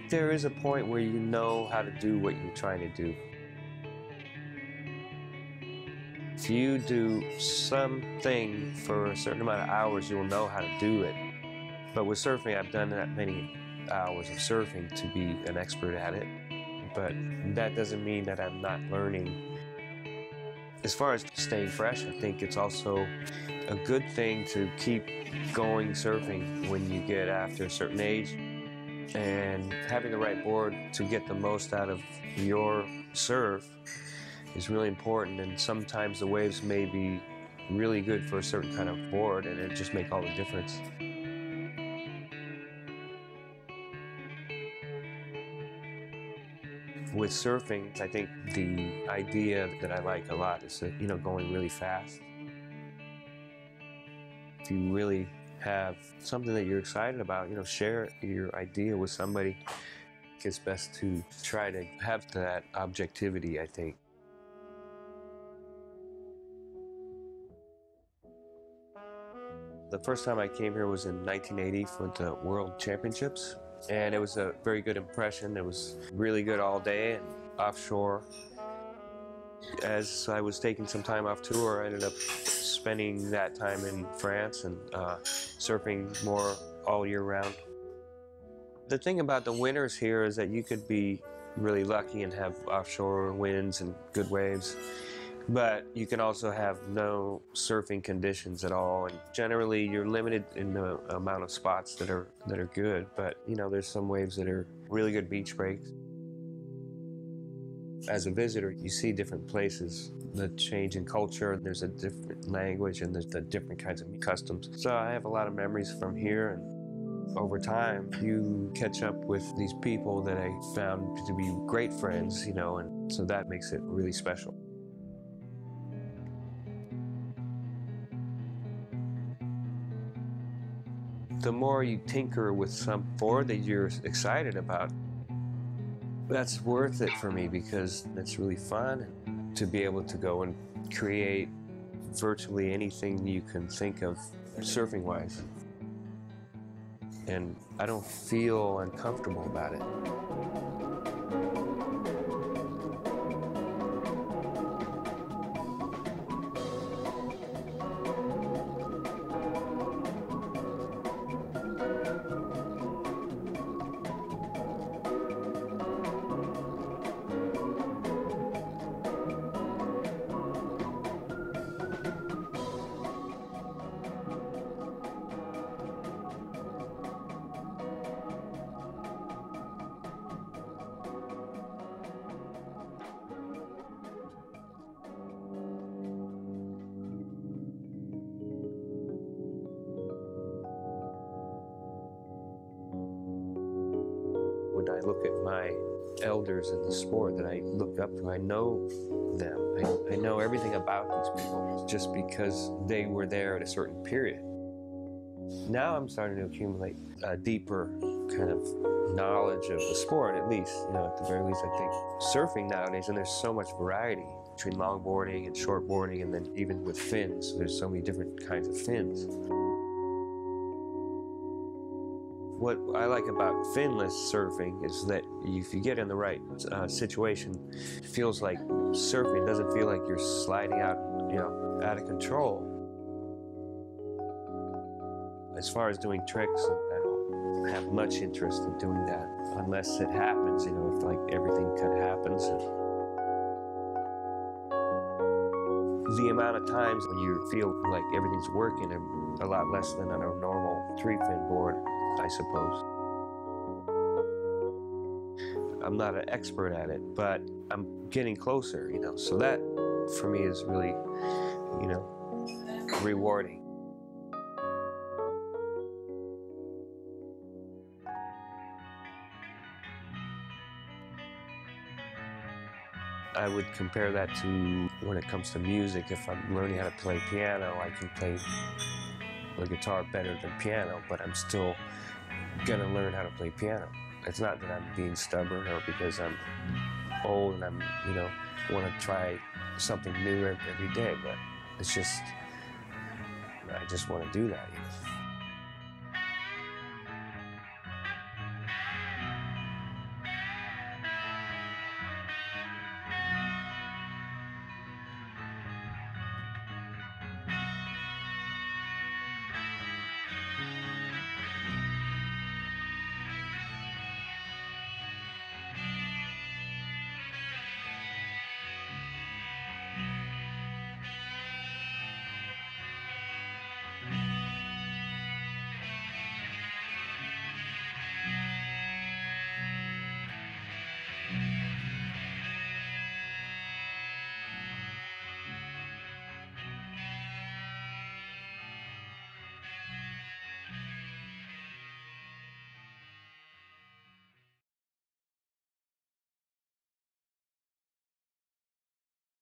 there is a point where you know how to do what you're trying to do. If you do something for a certain amount of hours, you'll know how to do it. But with surfing, I've done that many hours of surfing to be an expert at it. But that doesn't mean that I'm not learning. As far as staying fresh, I think it's also a good thing to keep going surfing when you get after a certain age. And having the right board to get the most out of your surf is really important. And sometimes the waves may be really good for a certain kind of board, and it just make all the difference. With surfing, I think the idea that I like a lot is that, going really fast. If you really have something that you're excited about, share your idea with somebody. It's best to try to have that objectivity, I think. The first time I came here was in 1980 for the World Championships, and it was a very good impression. It was really good all day and offshore. As I was taking some time off tour, I ended up spending that time in France and surfing more all year round. The thing about the winters here is that you could be really lucky and have offshore winds and good waves, but you can also have no surfing conditions at all. And generally, you're limited in the amount of spots that are good, but there's some waves that are really good beach breaks. As a visitor, you see different places, the change in culture, there's a different language, and there's the different kinds of customs. So I have a lot of memories from here, and over time, you catch up with these people that I found to be great friends, and so that makes it really special. The more you tinker with some board that you're excited about, that's worth it for me, because it's really fun to be able to go and create virtually anything you can think of surfing-wise. And I don't feel uncomfortable about it. When I look at my elders in the sport that I look up to, I know them. I know everything about these people just because they were there at a certain period. Now I'm starting to accumulate a deeper kind of knowledge of the sport, at least. At the very least, I think surfing nowadays, and there's so much variety between longboarding and shortboarding, and then even with fins, there's so many different kinds of fins. What I like about finless surfing is that if you get in the right situation, it feels like surfing. It doesn't feel like you're sliding out, out of control. As far as doing tricks, I don't have much interest in doing that unless it happens, if like everything kind of happens. The amount of times when you feel like everything's working are a lot less than on a normal 3-fin board, I suppose. I'm not an expert at it, but I'm getting closer, so that for me is really, rewarding. I would compare that to when it comes to music. If I'm learning how to play piano, I can play the guitar better than piano, but I'm still gonna learn how to play piano. It's not that I'm being stubborn or because I'm old and I'm, want to try something new every day, but it's just, I just want to do that,